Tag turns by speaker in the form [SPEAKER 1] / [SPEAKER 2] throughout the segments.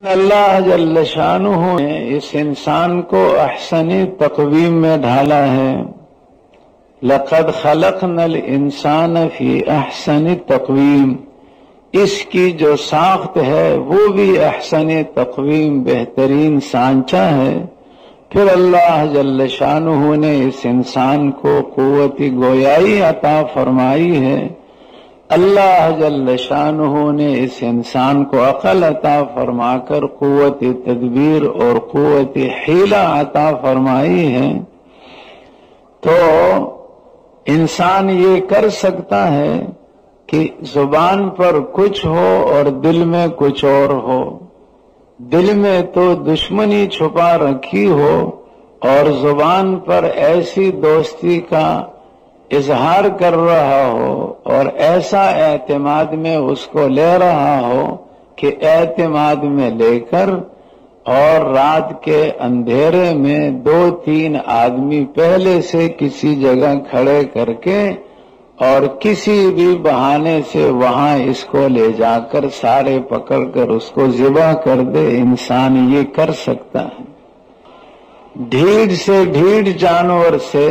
[SPEAKER 1] اللہ جل شانہ نے اس انسان کو احسنی تقویم میں ڈھالا ہے۔ لقد خلقنا الانسان فی احسن تقویم، اس کی جو ساخت ہے وہ بھی احسن تقویم بہترین سانچہ ہے۔ پھر اللہ جل شانہ نے اس انسان کو قوت گویائی عطا فرمائی ہے۔ اللہ جل شانہ نے اس انسان کو عقل عطا فرما کر قوت تدبیر اور قوت حیلہ عطا فرمائی ہے۔ تو انسان یہ کر سکتا ہے کہ زبان پر کچھ ہو اور دل میں کچھ اور ہو، دل میں تو دشمنی چھپا رکھی ہو اور زبان پر ایسی دوستی کا اظہار کر رہا ہو اور ایسا اعتماد میں اس کو لے رہا ہو کہ اعتماد میں لے کر اور رات کے اندھیرے میں 2-3 آدمی پہلے سے کسی جگہ کھڑے کر کے اور کسی بھی بہانے سے وہاں اس کو لے جا کر سارے پکڑ کر اس کو ذبح کر دے، انسان یہ کر سکتا ہے۔ ڈھیڑ سے ڈھیڑ جانور سے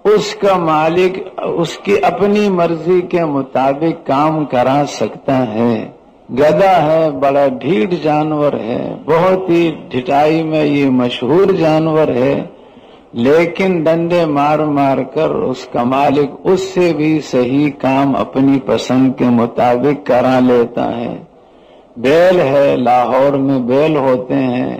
[SPEAKER 1] اس کا مالک اس کی اپنی مرضی کے مطابق کام کرا سکتا ہے۔ گدھا ہے، بڑا ڈھیڑ جانور ہے، بہت ہی ڈھٹائی میں یہ مشہور جانور ہے، لیکن ڈنڈے مار مار کر اس کا مالک اس سے بھی صحیح کام اپنی پسند کے مطابق کرا لیتا ہے۔ بیل ہے، لاہور میں بیل ہوتے ہیں،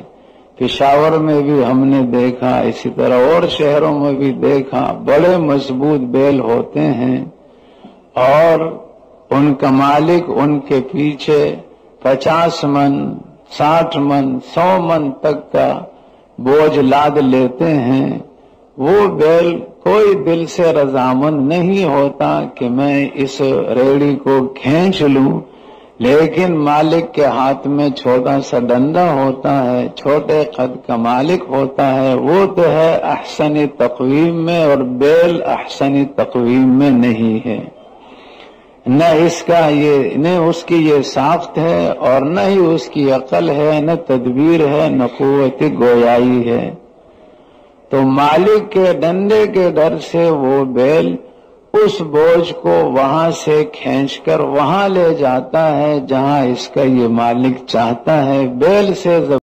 [SPEAKER 1] پشاور میں بھی ہم نے دیکھا، اسی طرح اور شہروں میں بھی دیکھا، بڑے مضبوط بیل ہوتے ہیں اور ان کا مالک ان کے پیچھے 50 من 60 من 100 من تک کا بوجھ لاد لیتے ہیں۔ وہ بیل کوئی دل سے رضامند نہیں ہوتا کہ میں اس ریڑھی کو کھینچ لوں، لیکن مالک کے ہاتھ میں چھوٹا سا ڈنڈا ہوتا ہے، چھوٹے قد کا مالک ہوتا ہے، وہ تو ہے احسن تقویم میں اور بیل احسن تقویم میں نہیں ہے۔ نہ اس کی یہ ساخت ہے اور نہ ہی اس کی عقل ہے، نہ تدبیر ہے، نہ قوت گویائی ہے۔ تو مالک کے ڈنڈے کے ڈر سے وہ بیل اس بوجھ کو وہاں سے کھینچ کر وہاں لے جاتا ہے جہاں اس کا یہ مالک چاہتا ہے۔ بیل سے